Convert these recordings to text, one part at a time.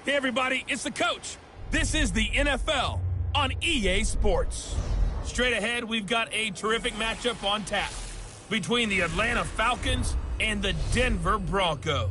Hey, everybody, it's the coach. This is the NFL on EA Sports. Straight ahead, we've got a terrific matchup on tap between the Atlanta Falcons and the Denver Broncos.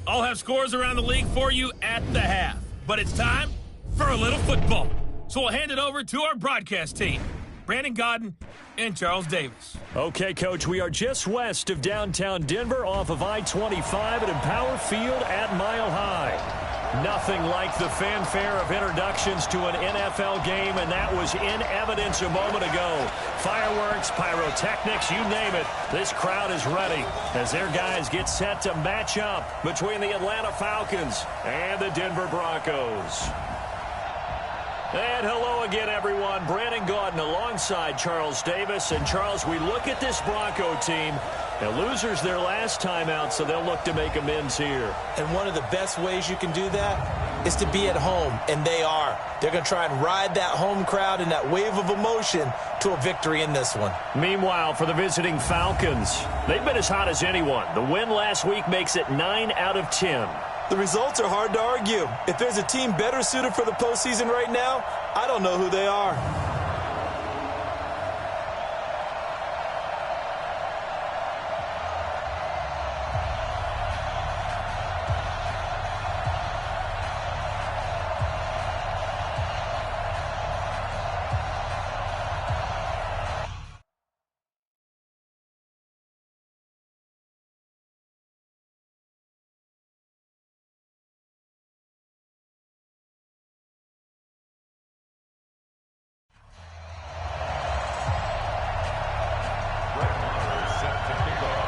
I'll have scores around the league for you at the half, but it's time for a little football. So we'll hand it over to our broadcast team, Brandon Godden and Charles Davis. Okay, Coach, we are just west of downtown Denver off of I-25 at Empower Field at Mile High. Nothing like the fanfare of introductions to an NFL game, and that was in evidence a moment ago. Fireworks, pyrotechnics, you name it. This crowd is ready as their guys get set to match up between the Atlanta Falcons and the Denver Broncos. And hello again, everyone. Brandon Gaudin alongside Charles Davis. And, Charles, we look at this Bronco team. The losers their last time out, so they'll look to make amends here. And one of the best ways you can do that is to be at home, and they are. They're going to try and ride that home crowd and that wave of emotion to a victory in this one. Meanwhile, for the visiting Falcons, they've been as hot as anyone. The win last week makes it 9 out of 10. The results are hard to argue. If there's a team better suited for the postseason right now, I don't know who they are.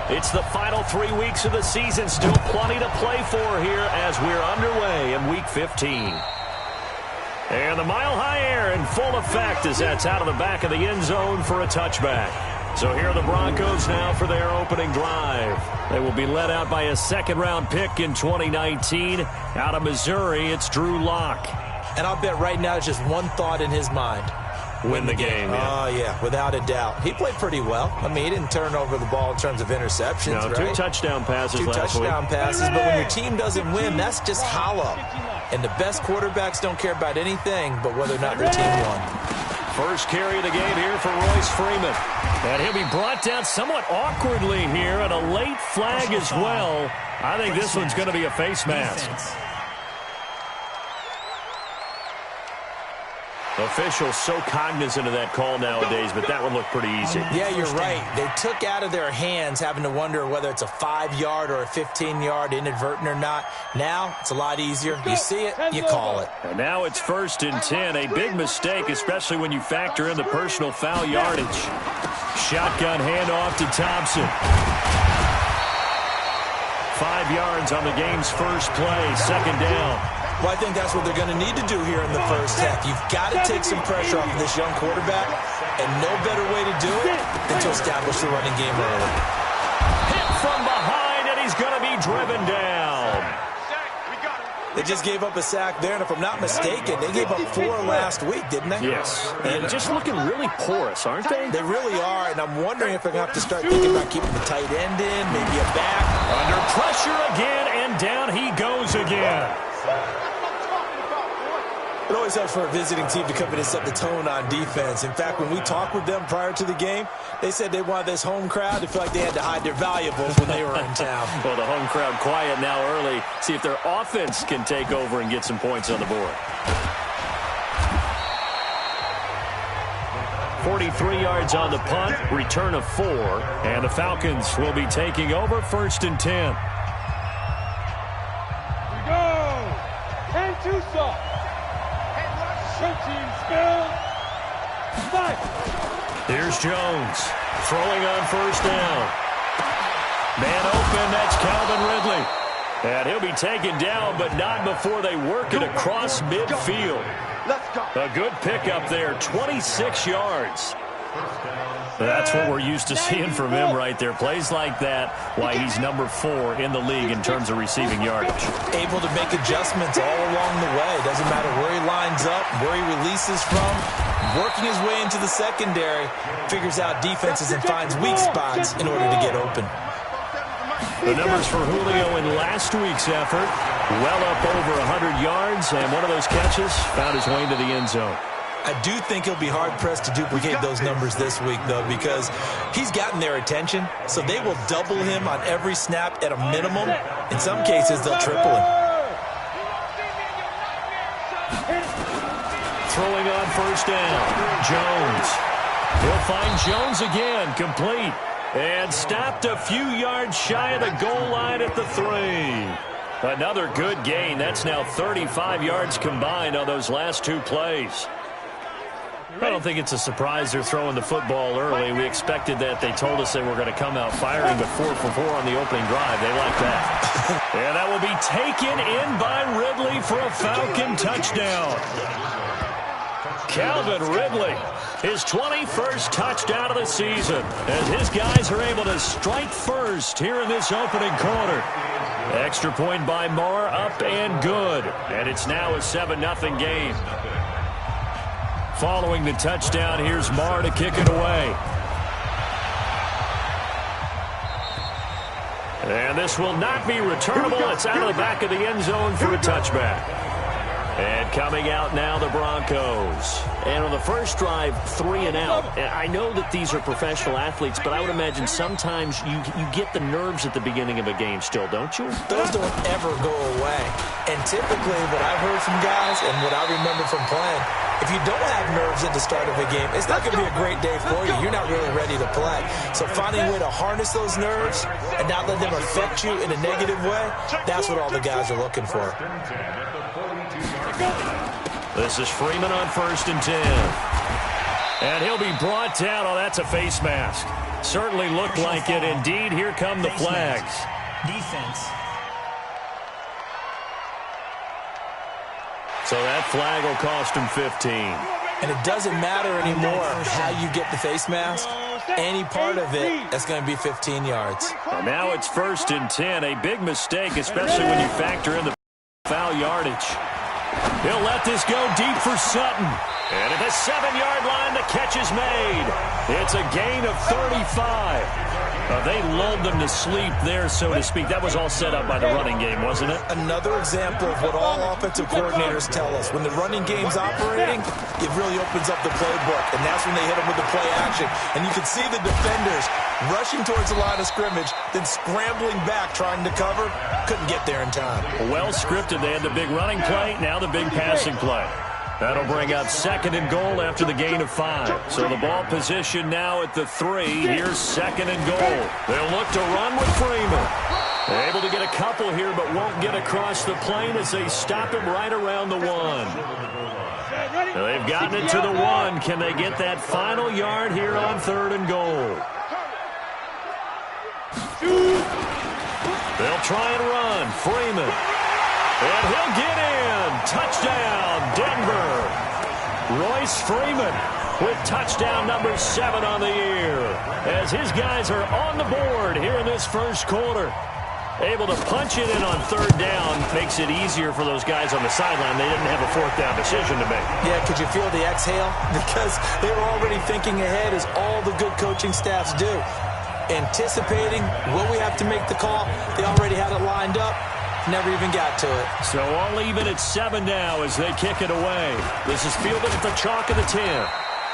It's the final 3 weeks of the season. Still plenty to play for here as we're underway in Week 15. And the mile-high air in full effect as that's out of the back of the end zone for a touchback. So here are the Broncos now for their opening drive. They will be led out by a second-round pick in 2019. Out of Missouri, it's Drew Lock. And I'll bet right now it's just one thought in his mind. Win the game. Oh, yeah, without a doubt. He played pretty well. I mean, he didn't turn over the ball in terms of interceptions, no, right? 2 touchdown passes last week. 2 touchdown passes, but when your team doesn't win, that's just hollow. And the best quarterbacks don't care about anything but whether or not their team won. First carry of the game here for Royce Freeman. And he'll be brought down somewhat awkwardly here, and a late flag as well. I think this one's going to be a face mask. Officials so cognizant of that call nowadays, but that one looked pretty easy. Yeah, you're right. They took out of their hands having to wonder whether it's a 5-yard or a 15-yard inadvertent or not. Now it's a lot easier. You see it, you call it. And now it's 1st and 10. A big mistake, especially when you factor in the personal foul yardage. Shotgun handoff to Thompson. 5 yards on the game's first play, second down. Well, I think that's what they're going to need to do here in the first half. You've got to take some pressure off of this young quarterback, and no better way to do it than to establish the running game early. Hit from behind, and he's going to be driven down. They just gave up a sack there, and if I'm not mistaken, they gave up 4 last week, didn't they? Yes, and just looking really porous, aren't they? They really are, and I'm wondering if they're going to have to start thinking about keeping the tight end in, maybe a back. Under pressure again, and down he goes again. It always helps for a visiting team to come in and set the tone on defense. In fact, when we talked with them prior to the game, they said they wanted this home crowd to feel like they had to hide their valuables when they were in town. Well, the home crowd quiet now early. See if their offense can take over and get some points on the board. 43 yards on the punt, return of 4, and the Falcons will be taking over 1st and 10. Tucson. Coaching skill. Here's Jones throwing on 1st down. Man open, that's Calvin Ridley. And he'll be taken down, but not before they work it across midfield. A good pickup there, 26 yards. That's what we're used to seeing from him right there. Plays like that, why he's number 4 in the league in terms of receiving yardage. Able to make adjustments all along the way. Doesn't matter where he lines up, where he releases from. Working his way into the secondary, figures out defenses and finds weak spots in order to get open. The numbers for Julio in last week's effort. Well up over 100 yards, and one of those catches found his way into the end zone. I do think he'll be hard-pressed to duplicate those numbers this week, though, because he's gotten their attention, so they will double him on every snap at a minimum. In some cases, they'll triple him. Throwing on first down, Jones. He'll find Jones again, complete. And stopped a few yards shy of the goal line at the 3. Another good gain. That's now 35 yards combined on those last two plays. I don't think it's a surprise they're throwing the football early. We expected that. They told us they were going to come out firing, but 4 for 4 on the opening drive. They like that. And that will be taken in by Ridley for a Falcon touchdown. Calvin Ridley, his 21st touchdown of the season, as his guys are able to strike first here in this opening quarter. Extra point by Marr, up and good. And it's now a 7-0 game. Following the touchdown, here's Marr to kick it away. And this will not be returnable. It's out of the back of the end zone for a touchback. And coming out now, the Broncos. And on the first drive, 3 and out. And I know that these are professional athletes, but I would imagine sometimes you get the nerves at the beginning of a game still, don't you? Those don't ever go away. And typically, what I've heard from guys and what I remember from playing, if you don't have nerves at the start of a game, it's not going to be a great day for you. You're not really ready to play. So finding a way to harness those nerves and not let them affect you in a negative way, that's what all the guys are looking for. This is Freeman on 1st and 10. And he'll be brought down. Oh, that's a face mask. Certainly looked like it. Indeed, here come the flags. Defense. So that flag will cost him 15. And it doesn't matter anymore how you get the face mask. Any part of it, that's going to be 15 yards. Well, now it's 1st and 10. A big mistake, especially when you factor in the foul yardage. He'll let this go deep for Sutton. And at the 7-yard line, the catch is made. It's a gain of 35. They lulled them to sleep there, so to speak. That was all set up by the running game, wasn't it? Another example of what all offensive coordinators tell us. When the running game's operating, it really opens up the playbook, and that's when they hit them with the play action. And you can see the defenders rushing towards the line of scrimmage, then scrambling back, trying to cover. Couldn't get there in time. Well scripted. They had the big running play, now the big passing play. That'll bring up 2nd and goal after the gain of 5. So the ball position now at the 3. Here's 2nd and goal. They'll look to run with Freeman. They're able to get a couple here, but won't get across the plane as they stop him right around the 1. Now they've gotten it to the 1. Can they get that final yard here on 3rd and goal? They'll try and run. Freeman. And he'll get in. Touchdown, Denver. Royce Freeman with touchdown number 7 on the year. As his guys are on the board here in this first quarter. Able to punch it in on 3rd down makes it easier for those guys on the sideline. They didn't have a 4th down decision to make. Yeah, could you feel the exhale? Because they were already thinking ahead, as all the good coaching staffs do. Anticipating, will we have to make the call? They already had it lined up. Never even got to it. So all even at 7 now as they kick it away. This is fielded at the chalk of the 10.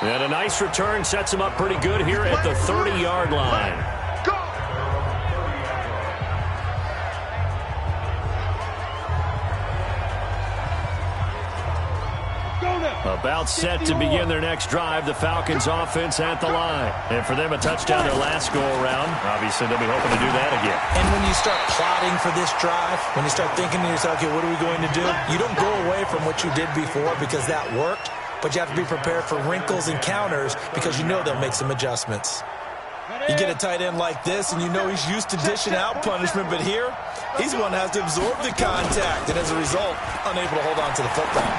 And a nice return sets him up pretty good here at the 30-yard line. About set to begin their next drive. The Falcons offense at the line. And for them, a touchdown their last go-around. Obviously, they'll be hoping to do that again. And when you start plotting for this drive, when you start thinking to yourself, okay, what are we going to do? You don't go away from what you did before because that worked, but you have to be prepared for wrinkles and counters because you know they'll make some adjustments. You get a tight end like this, and you know he's used to dishing out punishment, but here, he's the one that has to absorb the contact, and as a result, unable to hold on to the football.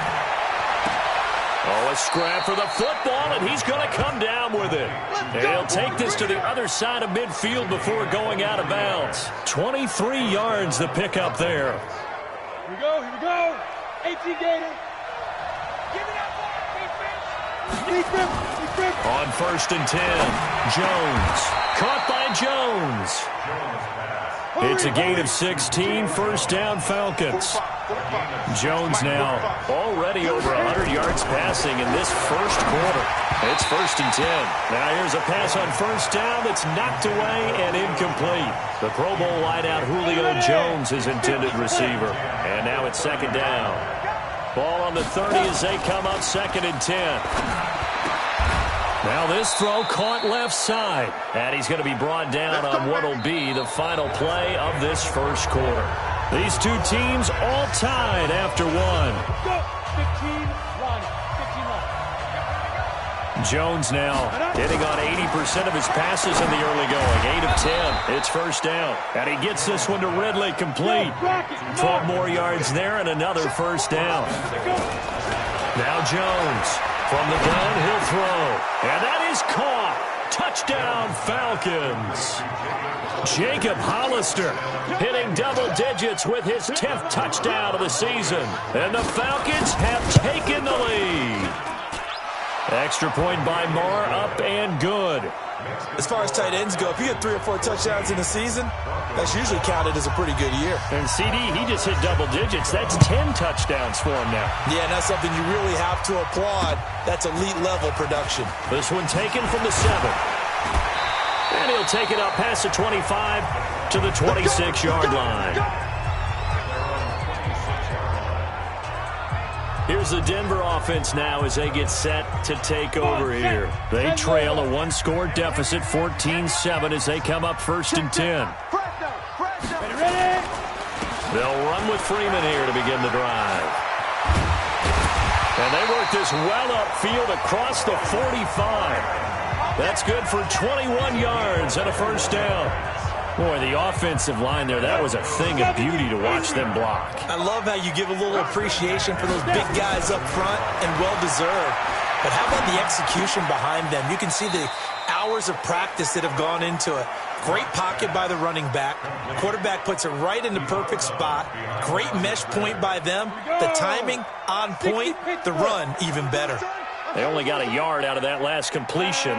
Oh, a scrap for the football, and he's going to come down with it. And he'll take this to the other side of midfield before going out of bounds. 23 yards the pickup there. Here we go, here we go. 18 Gator. Give it up, defense. Defense. On 1st and 10, Jones. Caught by Jones. It's a gain of 16, first down Falcons. Jones now already over 100 yards passing in this first quarter. It's 1st and 10. Now here's a pass on first down that's knocked away and incomplete. The Pro Bowl wideout Julio Jones is intended receiver. And now it's 2nd down. Ball on the 30 as they come up 2nd and 10. Now this throw caught left side. And he's going to be brought down on what will be the final play of this first quarter. These two teams all tied after one. Jones now hitting on 80% of his passes in the early going. 8 of 10. It's first down. And he gets this one to Ridley complete. 12 more yards there and another first down. Now Jones. From the gun, he'll throw. And that is caught. Touchdown, Falcons. Jacob Hollister hitting double digits with his 10th touchdown of the season. And the Falcons have taken the lead. Extra point by Marr, up and good. As far as tight ends go, if you get 3 or 4 touchdowns in a season, that's usually counted as a pretty good year. And CD, he just hit double digits. That's 10 touchdowns for him now. Yeah, and that's something you really have to applaud. That's elite-level production. This one taken from the 7. And he'll take it up past the 25 to the 26-yard line. Here's the Denver offense now as they get set to take over here. They trail a 1-score deficit, 14-7, as they come up 1st and 10. They'll run with Freeman here to begin the drive. And they work this well upfield across the 45. That's good for 21 yards and a first down. Boy, the offensive line there, that was a thing of beauty to watch them block. I love how you give a little appreciation for those big guys up front, and well-deserved. But how about the execution behind them? You can see the hours of practice that have gone into it. Great pocket by the running back. Quarterback puts it right in the perfect spot. Great mesh point by them. The timing on point. The run even better. They only got a yard out of that last completion,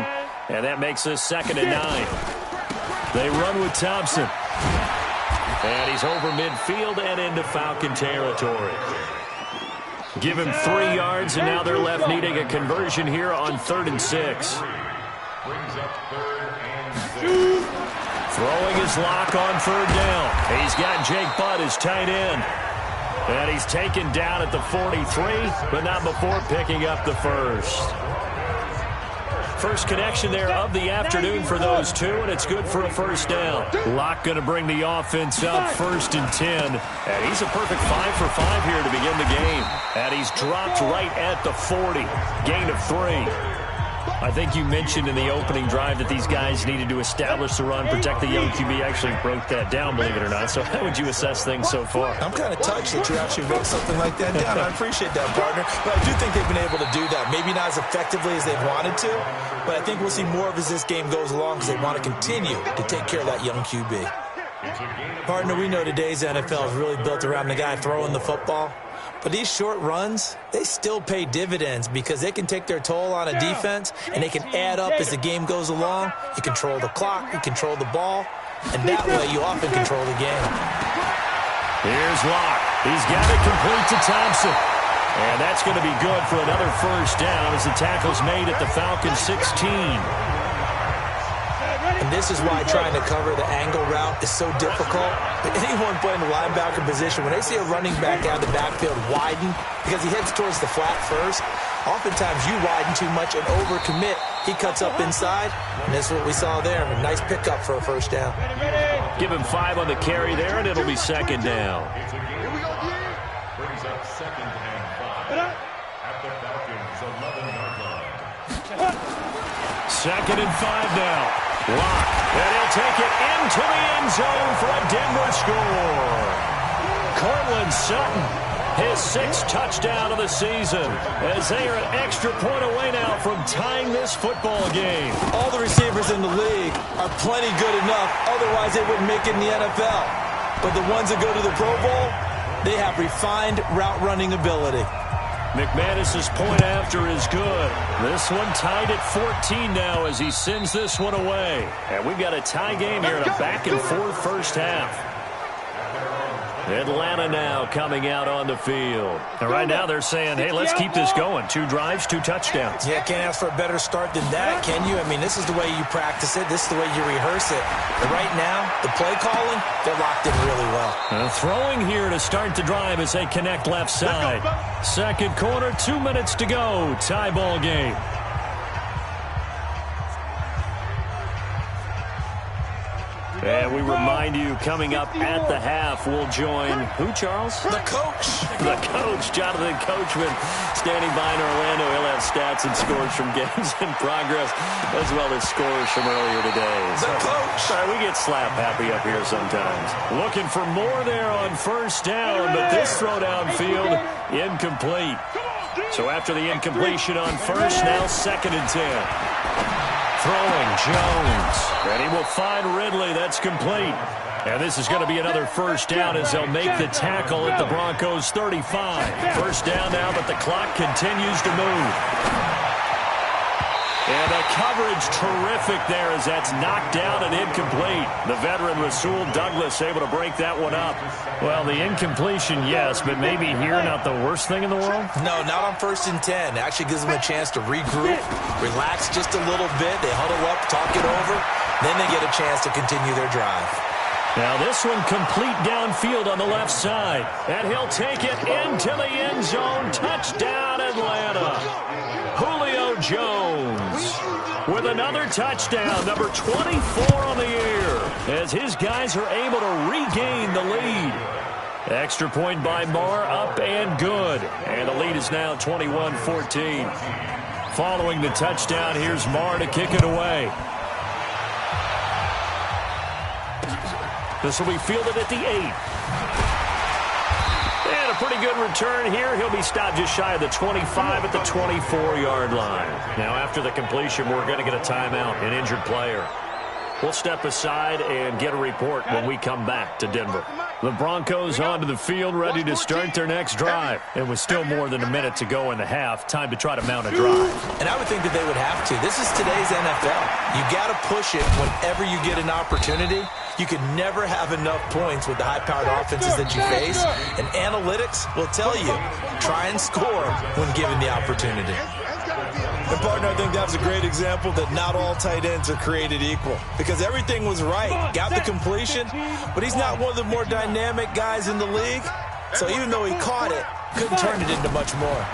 and that makes this 2nd and 9. They run with Thompson. And he's over midfield and into Falcon territory. Give him 3 yards, and now they're left needing a conversion here on 3rd and 6. Throwing his lock on 3rd down. He's got Jake Butt as tight end. And he's taken down at the 43, but not before picking up the first. First connection there of the afternoon for those two, and it's good for a first down. Locke going to bring the offense up 1st and 10. And he's a perfect 5 for 5 here to begin the game. And he's dropped right at the 40. Gain of 3. I think you mentioned in the opening drive that these guys needed to establish the run, protect the young QB. Actually broke that down, believe it or not. So how would you assess things so far? I'm kind of touched that you actually wrote something like that down. I appreciate that, partner. But I do think they've been able to do that. Maybe not as effectively as they've wanted to, but I think we'll see more of as this game goes along because they want to continue to take care of that young QB. Partner, we know today's NFL is really built around the guy throwing the football. But these short runs, they still pay dividends because they can take their toll on a defense, and they can add up as the game goes along. You control the clock, you control the ball, and that way you often control the game. Here's Locke. He's got it complete to Thompson. And that's going to be good for another first down as the tackle's made at the Falcons 16. And this is why trying to cover the angle route is so difficult. Anyone playing the linebacker position, when they see a running back out of the backfield widen because he heads towards the flat first, oftentimes you widen too much and overcommit. He cuts up inside, and this is what we saw there. A nice pickup for a first down. Give him 5 on the carry there, and it'll be 2nd down. Brings up 2nd and 5 at the Falcons' 11-yard line. 2nd and 5 now. Locke, and he'll take it into the end zone for a Denver score. Cortland Sutton, his 6th touchdown of the season, as they are an extra point away now from tying this football game. All the receivers in the league are plenty good enough, otherwise they wouldn't make it in the NFL. But the ones that go to the Pro Bowl, they have refined route running ability. McManus's point after is good. This one tied at 14 now as he sends this one away. And we've got a tie game here in a back-and-forth first half. Atlanta now coming out on the field. And right now they're saying, hey, let's keep this going. 2 drives, 2 touchdowns. Yeah, can't ask for a better start than that, can you? I mean, this is the way you practice it. This is the way you rehearse it. But right now, the play calling, they're locked in really well. Throwing here to start the drive as they connect left side. Second quarter, 2 minutes to go. Tie ball game. And we remind you, coming up at the half, we'll join who, Charles? The coach. The coach, Jonathan Coachman, standing by in Orlando. He'll have stats and scores from games in progress, as well as scores from earlier today. The coach. Sorry, we get slap happy up here sometimes. Looking for more there on first down, but this throw downfield, incomplete. So after the incompletion on first, now 2nd and 10. Throwing Jones, and he will find Ridley. That's complete. And this is going to be another first down as they'll make the tackle at the Broncos' 35. First down now, but the clock continues to move. And the coverage terrific there as that's knocked down and incomplete. The veteran Rasul Douglas able to break that one up. Well, the incompletion, yes, but maybe here not the worst thing in the world? No, not on 1st and 10. It actually gives them a chance to regroup, relax just a little bit. They huddle up, talk it over. Then they get a chance to continue their drive. Now this one complete downfield on the left side. And he'll take it into the end zone. Touchdown, Atlanta. Julio Jones with another touchdown, number 24 on the year, as his guys are able to regain the lead. Extra point by Marr, up and good. And the lead is now 21-14. Following the touchdown, here's Marr to kick it away. This will be fielded at the 8. And a pretty good return here. He'll be stopped just shy of the 25 at the 24-yard line. Now, after the completion, we're going to get a timeout, an injured player. We'll step aside and get a report when we come back to Denver. The Broncos onto the field, ready to start their next drive. And with still more than a minute to go in the half, time to try to mount a drive. And I would think that they would have to. This is today's NFL. You got to push it whenever you get an opportunity. You can never have enough points with the high-powered offenses that you face. And analytics will tell you, try and score when given the opportunity. And, partner, I think that was a great example that not all tight ends are created equal. Because everything was right. Got the completion, but he's not one of the more dynamic guys in the league. So even though he caught it, couldn't turn it into much more.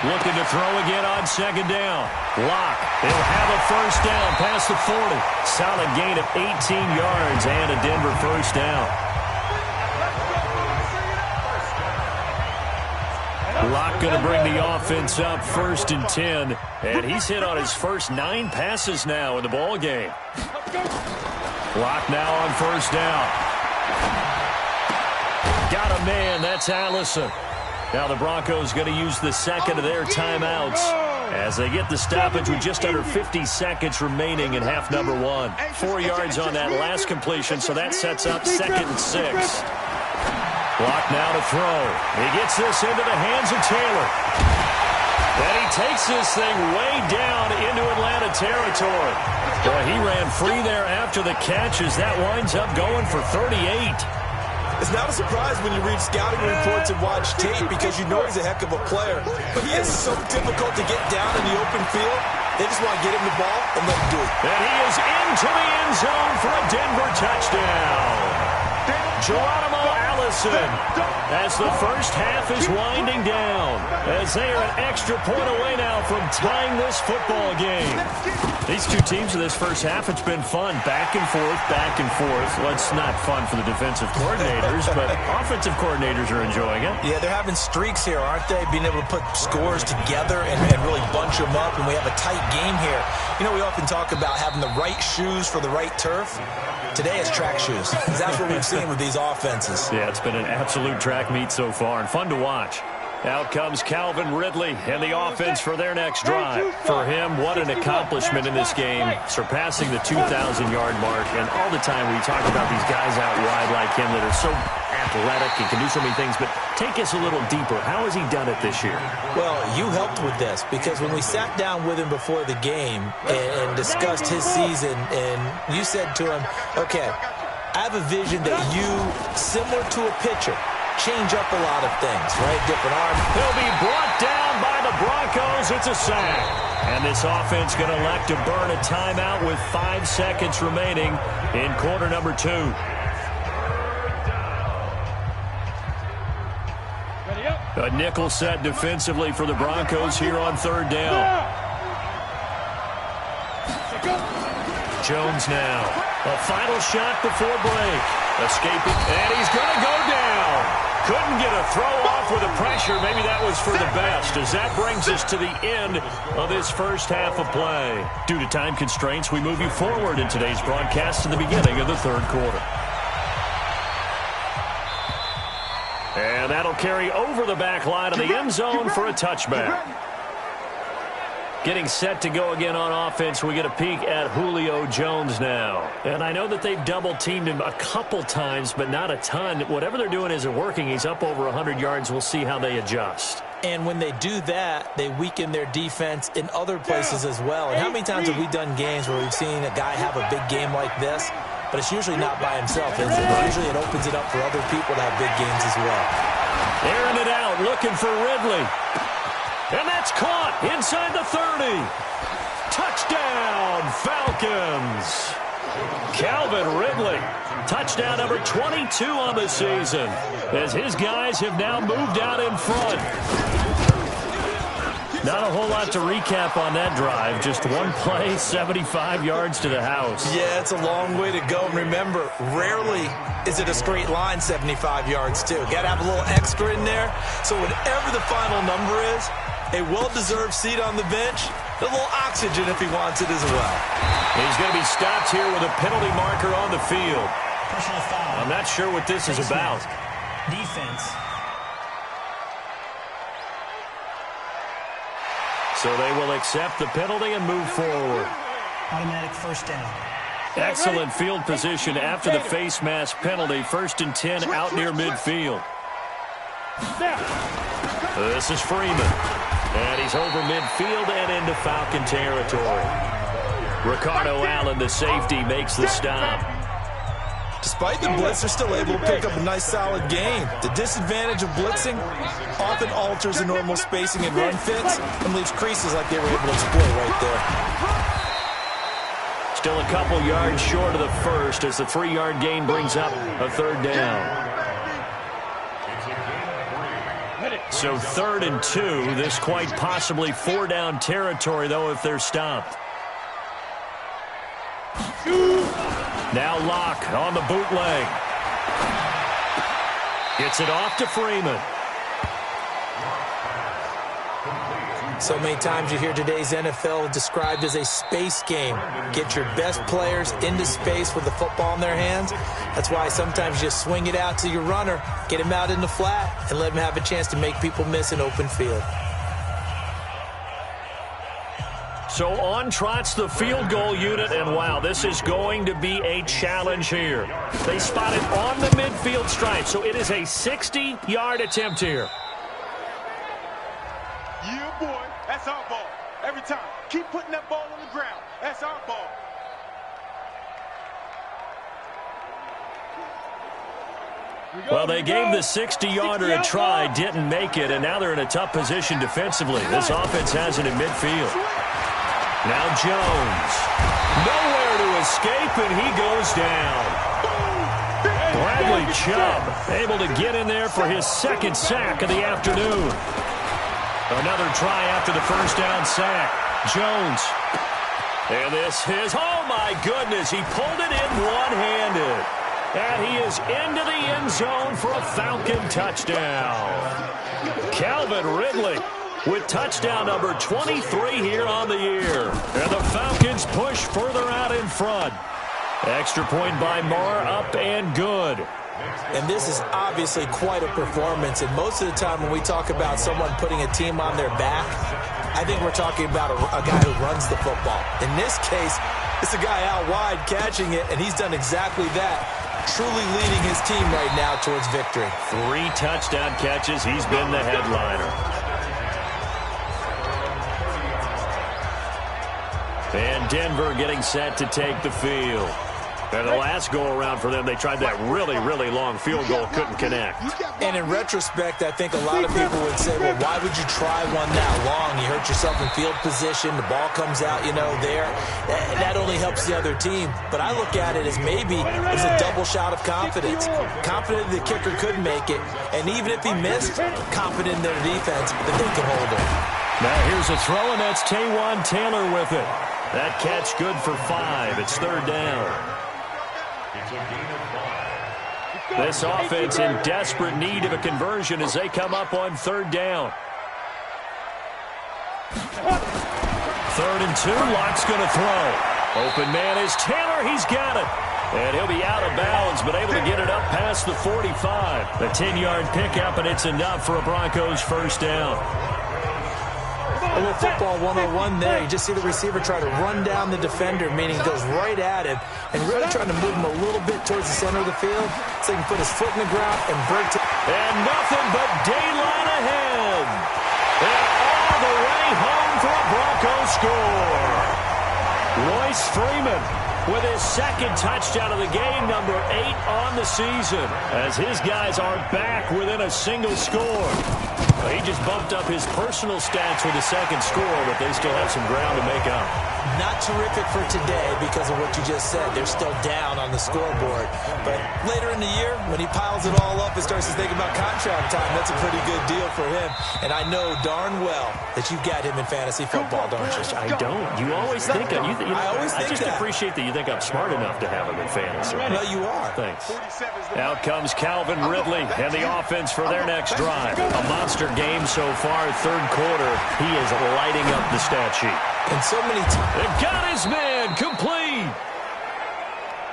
Looking to throw again on 2nd down. Locke, he'll have a first down past the 40. Solid gain of 18 yards and a Denver first down. Locke going to bring the offense up 1st and 10. And he's hit on his first 9 passes now in the ball game. Locke now on first down. Got a man, that's Allison. Now the Broncos going to use the second of their timeouts as they get the stoppage with just under 50 seconds remaining in half number 1. 4 yards on that last completion, so that sets up 2nd and 6. Locke now to throw. He gets this into the hands of Taylor. And he takes this thing way down into Atlanta territory. Boy, he ran free there after the catch as that winds up going for 38. It's not a surprise when you read scouting reports and watch tape because you know he's a heck of a player. But he is so difficult to get down in the open field. They just want to get him the ball and let him do it. And he is into the end zone for a Denver touchdown. Geronimo Allison, as the first half is winding down, as they are an extra point away now from tying this football game. These two teams in this first half, it's been fun. Back and forth, back and forth. Well, it's not fun for the defensive coordinators, but offensive coordinators are enjoying it. Yeah, they're having streaks here, aren't they? Being able to put scores together and really bunch them up, and we have a tight game here. You know, we often talk about having the right shoes for the right turf. Today is track shoes. That's what we've seen with these offenses. Yeah, it's been an absolute track meet so far and fun to watch. Out comes Calvin Ridley and the offense for their next drive. For him, what an accomplishment in this game, surpassing the 2,000-yard mark. And all the time we talk about these guys out wide like him that are so athletic and can do so many things. But take us a little deeper. How has he done it this year? Well, you helped with this because when we sat down with him before the game and discussed his season, and you said to him, okay, I have a vision that you, similar to a pitcher, change up a lot of things, right? Different arms. He'll be brought down by the Broncos. It's a sack. And this offense going to elect to burn a timeout with 5 seconds remaining in quarter number 2. A nickel set defensively for the Broncos here on 3rd down. Jones now. A final shot before break. Escaping, and he's going to go down. Couldn't get a throw off with the pressure. Maybe that was for the best, as that brings us to the end of this first half of play. Due to time constraints, we move you forward in today's broadcast to the beginning of the 3rd quarter. And that'll carry over the back line of the end zone for a touchback. Getting set to go again on offense, we get a peek at Julio Jones now. And I know that they've double-teamed him a couple times, but not a ton. Whatever they're doing isn't working. He's up over 100 yards. We'll see how they adjust. And when they do that, they weaken their defense in other places as well. And how many times have we done games where we've seen a guy have a big game like this, but it's usually not by himself, is it? Usually it opens it up for other people to have big games as well. Airing it out, looking for Ridley. And that's caught inside the 30. Touchdown, Falcons. Calvin Ridley, touchdown number 22 on the season, as his guys have now moved out in front. Not a whole lot to recap on that drive. Just one play, 75 yards to the house. Yeah, it's a long way to go. And remember, rarely is it a straight line 75 yards, too. Got to have a little extra in there. So whatever the final number is, a well-deserved seat on the bench, a little oxygen if he wants it as well. He's going to be stopped here with a penalty marker on the field. Personal foul. I'm not sure what this is about. Defense. So they will accept the penalty and move forward. Automatic first down. Excellent field position after the face mask penalty. 1st and 10 out near midfield. This is Freeman. And he's over midfield and into Falcon territory. Ricardo Allen, the safety, makes the stop. Despite the blitz, they're still able to pick up a nice, solid gain. The disadvantage of blitzing often alters the normal spacing and run fits and leaves creases like they were able to exploit right there. Still a couple yards short of the first as the 3-yard gain brings up a 3rd down. So 3rd and 2. This quite possibly 4-down territory, though, if they're stopped. Now Locke on the bootleg. Gets it off to Freeman. So many times you hear today's NFL described as a space game. Get your best players into space with the football in their hands. That's why sometimes you just swing it out to your runner, get him out in the flat, and let him have a chance to make people miss an open field. So on trots the field goal unit, and wow, this is going to be a challenge here. They spot it on the midfield stripe, so it is a 60-yard attempt here. Yeah, boy, that's our ball. Every time. Keep putting that ball on the ground. That's our ball. Well, they gave the 60-yarder a try, didn't make it, and now they're in a tough position defensively. This offense has it in midfield. Now Jones. Nowhere to escape, and he goes down. Bradley Chubb able to get in there for his 2nd sack of the afternoon. Another try after the 1st down sack. Jones. And this is, oh my goodness, he pulled it in one-handed. And he is into the end zone for a Falcon touchdown. Calvin Ridley with touchdown number 23 here on the year. And the Falcons push further out in front. Extra point by Marr, up and good. And this is obviously quite a performance. And most of the time when we talk about someone putting a team on their back, I think we're talking about a guy who runs the football. In this case, it's a guy out wide catching it, and he's done exactly that, truly leading his team right now towards victory. 3 touchdown catches. He's been the headliner. And Denver getting set to take the field. And the last go-around for them, they tried that really, really long field goal, couldn't connect. And in retrospect, I think a lot of people would say, well, why would you try one that long? You hurt yourself in field position. The ball comes out, there. That only helps the other team. But I look at it as maybe it was a double shot of confidence. Confident the kicker could make it. And even if he missed, confident in their defense that they could hold it. Now here's a throw, and that's Taywan Taylor with it. That catch good for 5. It's 3rd down. This offense in desperate need of a conversion as they come up on 3rd down. 3rd and 2. Lock's going to throw. Open man is Taylor. He's got it. And he'll be out of bounds, but able to get it up past the 45. A 10-yard pickup, and it's enough for a Broncos 1st down. A little football 101 there. You just see the receiver try to run down the defender, meaning goes right at him, and really trying to move him a little bit towards the center of the field so he can put his foot in the ground and break to... And nothing but daylight ahead. And all the way home for a Broncos score. Royce Freeman with his 2nd touchdown of the game, number 8 on the season, as his guys are back within a single score. He just bumped up his personal stats with the 2nd score, but they still have some ground to make up. Not terrific for today because of what you just said. They're still down on the scoreboard. But later in the year, when he piles it all up and starts to think about contract time, that's a pretty good deal for him. And I know darn well that you've got him in fantasy football, don't you? I don't. You always think I just appreciate that you think I'm smart enough to have him in fantasy. No, you are. Thanks. Out comes Calvin Ridley and the offense for their next drive. A monster game so far, 3rd quarter. He is lighting up the stat sheet. And so many times. They've got his man complete.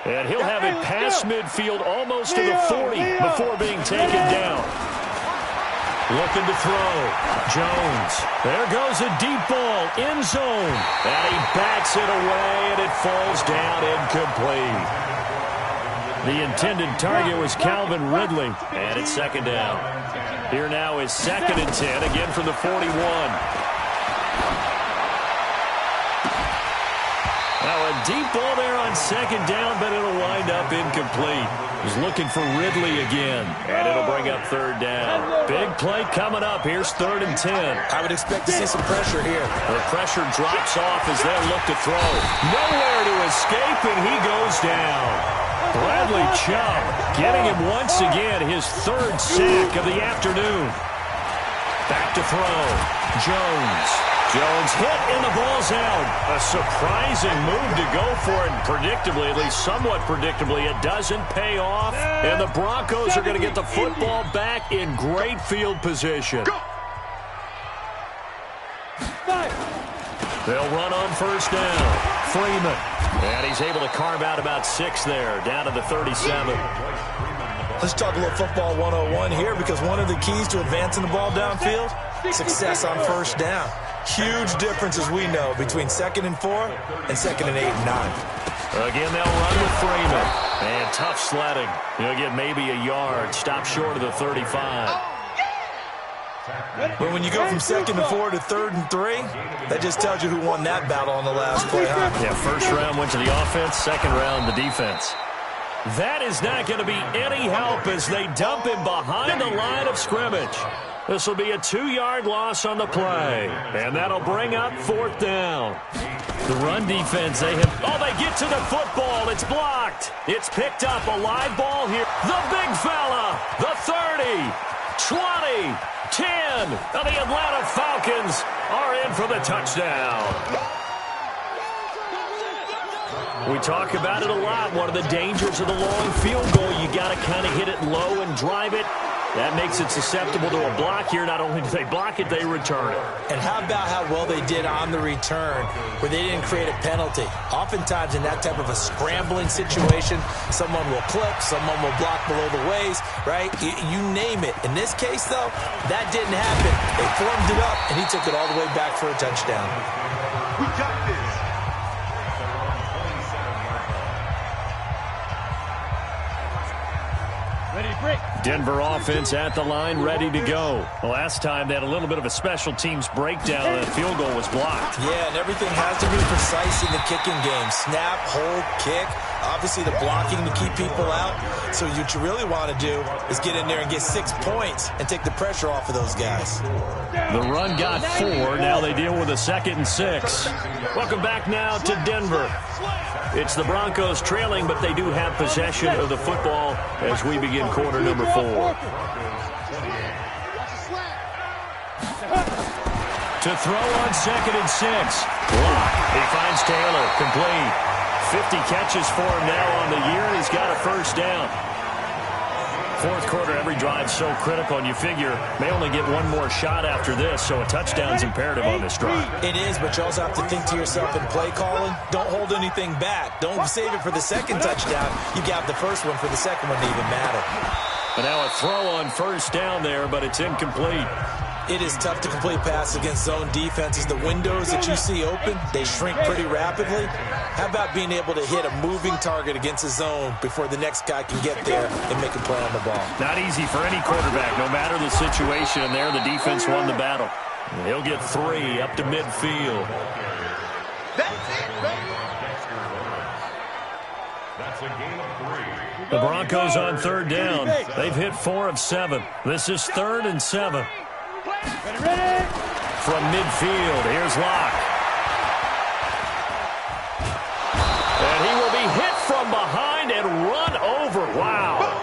And he'll have it past midfield almost to the 40 before being taken down. Looking to throw. Jones. There goes a deep ball. End zone. And he bats it away, and it falls down incomplete. The intended target was Calvin Ridley. And it's 2nd down. Here now is 2nd and 10, again from the 41. Now a deep ball there on 2nd down, but it'll wind up incomplete. He's looking for Ridley again, and it'll bring up 3rd down. Big play coming up. Here's 3rd and 10. I would expect to see some pressure here. The pressure drops off as they look to throw. Nowhere to escape, and he goes down. Bradley Chubb getting him once again, his 3rd sack of the afternoon. Back to throw. Jones hit and the ball's out. A surprising move to go for it. And predictably, at least somewhat predictably, it doesn't pay off. And the Broncos are going to get the football back in great field position. They'll run on 1st down. Freeman. And he's able to carve out about 6 there, down to the 37. Let's talk a little football 101 here, because one of the keys to advancing the ball downfield, success on 1st down. Huge difference, as we know, between 2nd and 4 and 2nd and 8 and 9. Again, they'll run with Freeman. And tough sledding. He'll get maybe a yard. Stop short of the 35. But when you go from 2nd and 4 to 3rd and 3, that just tells you who won that battle on the last play, huh? Yeah, 1st round went to the offense, 2nd round the defense. That is not going to be any help as they dump him behind the line of scrimmage. This will be a 2-yard loss on the play, and that'll bring up 4th down. The run defense, they get to the football. It's blocked. It's picked up. A live ball here. The big fella, the 30, 20, 10 of the Atlanta Falcons are in for the touchdown. We talk about it a lot. One of the dangers of the long field goal, you got to kind of hit it low and drive it. That makes it susceptible to a block here. Not only do they block it, they return it. And how about how well they did on the return where they didn't create a penalty? Oftentimes in that type of a scrambling situation, someone will clip, someone will block below the waist, right? You name it. In this case, though, that didn't happen. They formed it up, and he took it all the way back for a touchdown. We got this. Denver offense at the line, ready to go. The last time they had a little bit of a special teams breakdown, and the field goal was blocked. Yeah, and everything has to be precise in the kicking game. Snap, hold, kick. Obviously, the blocking to keep people out. So what you really want to do is get in there and get 6 points and take the pressure off of those guys. The run got 4. Now they deal with a 2nd and 6. Welcome back now to Denver. It's the Broncos trailing, but they do have possession of the football as we begin quarter number 4. To throw on 2nd and 6. Block. He finds Taylor. Complete. 50 catches for him now on the year, and he's got a first down. Fourth quarter, every drive so critical, and you figure may only get one more shot after this, so a touchdown's imperative on this drive. It is, but you also have to think to yourself in play calling, don't hold anything back. Don't save it for the second touchdown. You got the first one for the second one to even matter. But now a throw on first down there, but it's incomplete. It is tough to complete passes against zone defenses. The windows that you see open, they shrink pretty rapidly. How about being able to hit a moving target against a zone before the next guy can get there and make a play on the ball? Not easy for any quarterback, no matter the situation. And there, the defense won the battle. And he'll get 3 up to midfield. That's it, baby. That's a gain of 3. The Broncos on 3rd down. They've hit 4 of 7. This is 3rd and 7. From midfield, here's Locke. And he will be hit from behind and run over. Wow.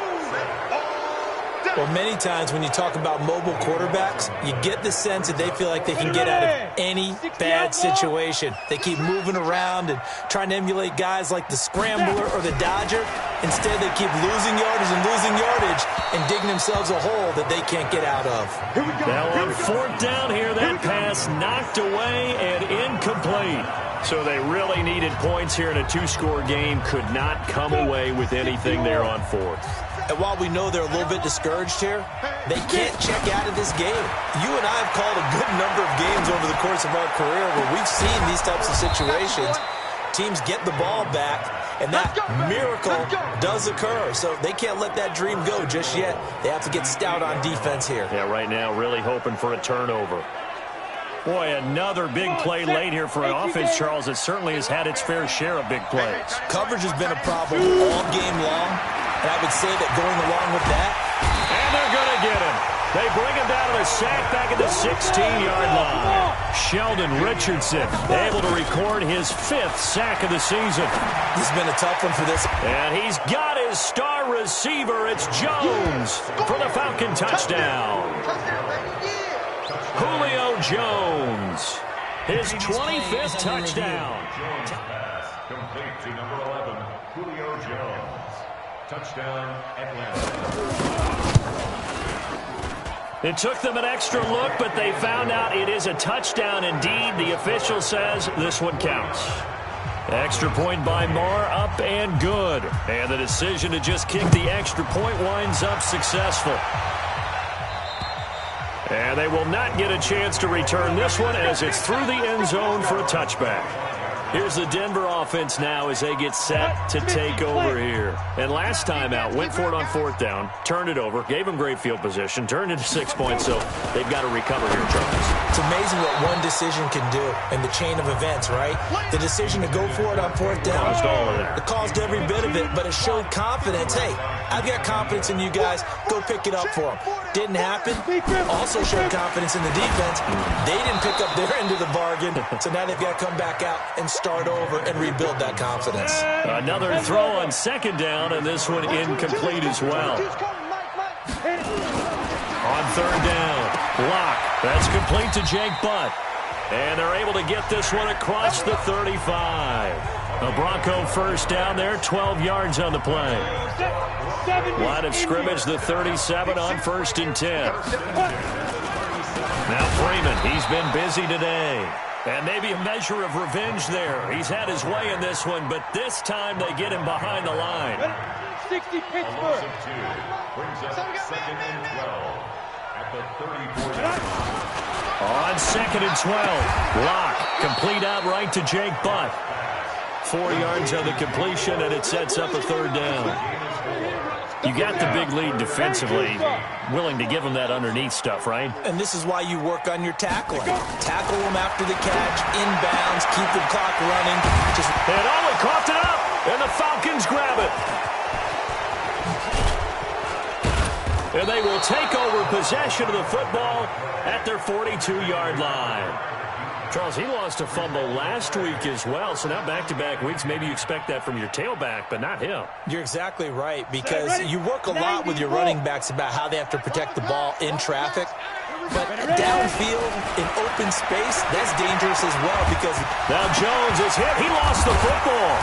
Well, many times when you talk about mobile quarterbacks, you get the sense that they feel like they can get out of any bad situation. They keep moving around and trying to emulate guys like the Scrambler or the Dodger. Instead, they keep losing yardage and losing yardage and digging themselves a hole that they can't get out of. Now on 4th down here, that pass knocked away and incomplete. So they really needed points here in a 2-score game. Could not come away with anything there on 4th. And while we know they're a little bit discouraged here, they can't check out of this game. You and I have called a good number of games over the course of our career where we've seen these types of situations. Teams get the ball back, and that miracle does occur. So they can't let that dream go just yet. They have to get stout on defense here. Yeah, right now really hoping for a turnover. Boy, another big play late here for an offense, Charles, that certainly has had its fair share of big plays. Coverage has been a problem all game long, and I would say that going along with that. And they're going to get him. They bring him down to the sack back at the 16-yard line. Sheldon Richardson able to record his 5th sack of the season. This has been a tough one for this. And he's got his star receiver. It's Jones for the Falcon touchdown. Julio Jones, his 25th touchdown. Jones pass complete to number 11, Julio Jones. Touchdown, Atlanta. It took them an extra look, but they found out it is a touchdown indeed. The official says this one counts. Extra point by Marr, up and good. And the decision to just kick the extra point winds up successful. And they will not get a chance to return this one as it's through the end zone for a touchback. Here's the Denver offense now as they get set to take over here. And last time out, went for it on 4th down, turned it over, gave them great field position, turned it to 6 points, so they've got to recover here, Charles. It's amazing what one decision can do in the chain of events, right? The decision to go for it on 4th down. Caused all of that. It caused every bit of it, but it showed confidence. Hey, I've got confidence in you guys. Go pick it up for them. Didn't happen. Also showed confidence in the defense. They didn't pick up their end of the bargain, so now they've got to come back out and start over and rebuild that confidence. Another throw on 2nd down, and this one incomplete as well. On 3rd down, Locke. That's complete to Jake Butt. And they're able to get this one across the 35. A Bronco first down there, 12 yards on the play. Line of scrimmage, the 37 on 1st and 10. Now Freeman, he's been busy today. And maybe a measure of revenge there. He's had his way in this one, but this time they get him behind the line. 60 Pittsburgh. Brings up 2nd and 12 at the 34. On 2nd and 12. Lock, complete out right to Jake Butt. 4 yards on the completion, and it sets up a 3rd down. You got the big lead defensively, willing to give them that underneath stuff, right? And this is why you work on your tackling. Tackle them after the catch, inbounds, keep the clock running. And Owen coughed it up, and the Falcons grab it. And they will take over possession of the football at their 42-yard line. Charles, he lost a fumble last week as well, so now back-to-back weeks, maybe you expect that from your tailback, but not him. You're exactly right, because you work a lot with your running backs about how they have to protect the ball in traffic. But downfield, in open space, that's dangerous as well, because now Jones is hit. He lost the football.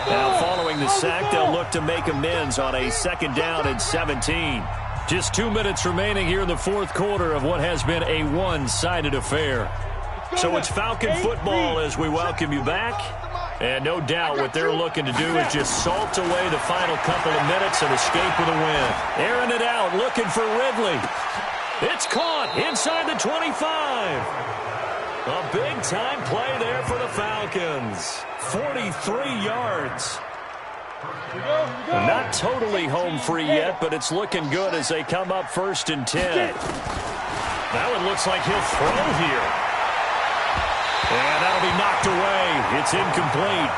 Now following the sack, they'll look to make amends on a 2nd down and 17. Just 2 minutes remaining here in the 4th quarter of what has been a one-sided affair. So it's Falcon football as we welcome you back. And no doubt what they're looking to do is just salt away the final couple of minutes and escape with a win. Airing it out, looking for Ridley. It's caught inside the 25. A big-time play there for the Falcons. 43 yards. Not totally home free yet, but it's looking good as they come up 1st and 10. Now it looks like he'll throw here. And that'll be knocked away. It's incomplete.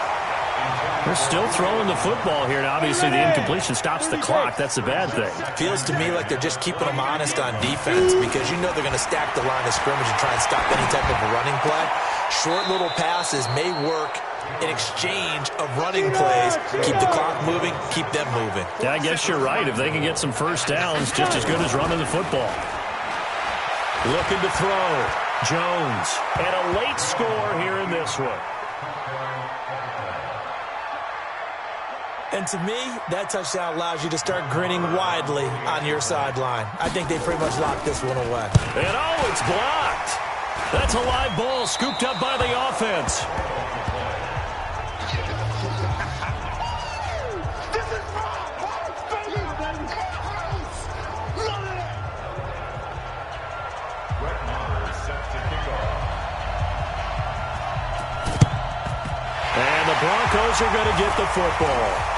They're still throwing the football here. And obviously, the incompletion stops the clock. That's the bad thing. Feels to me like they're just keeping them honest on defense, because you know they're going to stack the line of scrimmage and try and stop any type of a running play. Short little passes may work in exchange of running plays. Keep the clock moving, keep them moving. Yeah, I guess you're right. If they can get some first downs, just as good as running the football. Looking to throw. Jones. And a late score here in this one. And to me, that touchdown allows you to start grinning widely on your sideline. I think they pretty much locked this one away. And oh, it's blocked. That's a live ball scooped up by the offense. And the Broncos are going to get the football.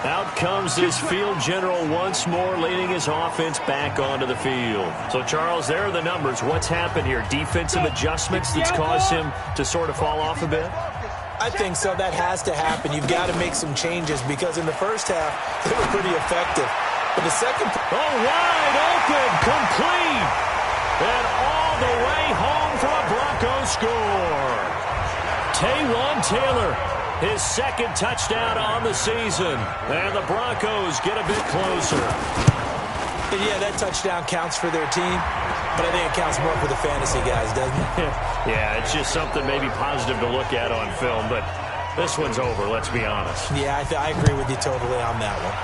Out comes this field general once more, leading his offense back onto the field. So, Charles, there are the numbers. What's happened here? Defensive adjustments that's caused him to sort of fall off a bit? I think so. That has to happen. You've got to make some changes, because in the first half, they were pretty effective. But the second... Oh, wide open, complete. And all the way home for a Broncos score. Taywan Taylor, his 2nd touchdown on the season. And the Broncos get a bit closer. And yeah, that touchdown counts for their team, but I think it counts more for the fantasy guys, doesn't it? Yeah, it's just something maybe positive to look at on film, but this one's over, let's be honest. Yeah, I agree with you totally on that one.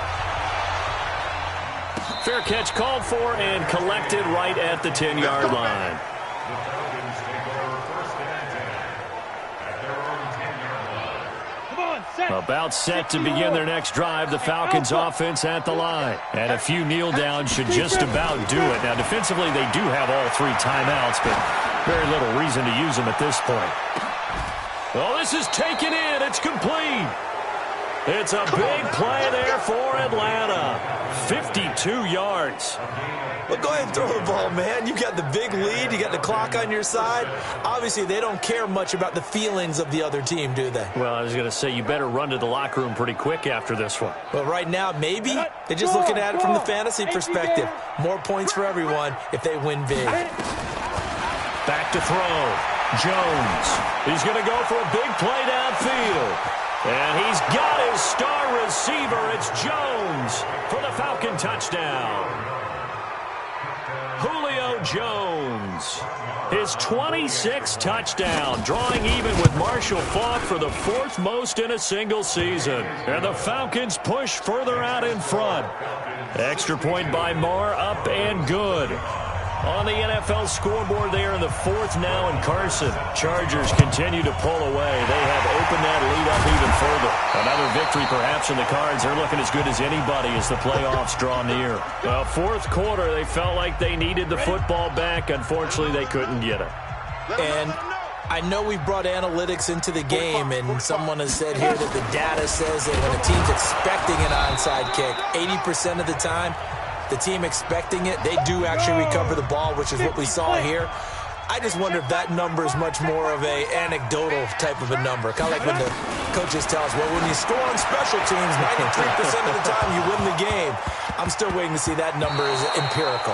Fair catch called for and collected right at the 10-yard line. About set to begin their next drive, the Falcons offense at the line. And a few kneel downs should just about do it. Now, defensively, they do have all 3 timeouts, but very little reason to use them at this point. Oh, this is taken in. It's complete. It's a big play there for Atlanta. 52 yards. Well, go ahead and throw the ball, man. You got the big lead. You got the clock on your side. Obviously, they don't care much about the feelings of the other team, do they? Well, I was going to say, you better run to the locker room pretty quick after this one. Well, right now, maybe. They're just looking at it from the fantasy perspective. More points for everyone if they win big. Back to throw. Jones. He's going to go for a big play downfield. And he's got his star receiver. It's Jones for the Falcon touchdown. Julio Jones. Falcons. His 26th touchdown, drawing even with Marshall Faulk for the 4th most in a single season. And the Falcons push further out in front. Extra point by Marr, up and good. On the NFL scoreboard, they are in the 4th now in Carson. Chargers continue to pull away. They have opened that lead up even further. Another victory perhaps in the cards. They're looking as good as anybody as the playoffs draw near. Well, 4th quarter, they felt like they needed the football back. Unfortunately, they couldn't get it. And I know we brought analytics into the game, and someone has said here that the data says that when a team's expecting an onside kick, 80% of the time, the team expecting it, they do actually recover the ball, which is what we saw here. I just wonder if that number is much more of a anecdotal type of a number. Kind of like when the coaches tell us, well, when you score on special teams, 93% of the time you win the game. I'm still waiting to see that number is empirical.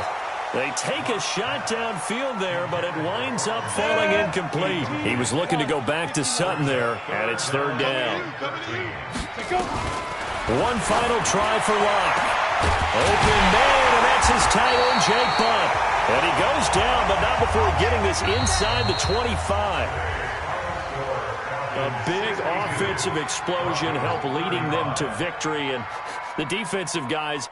They take a shot downfield there, but it winds up falling incomplete. He was looking to go back to Sutton there, and it's 3rd down. One final try for Locke. Open man, and that's his tight end, Jake Butt. And he goes down, but not before getting this inside the 25. A big offensive explosion helped leading them to victory, and the defensive guys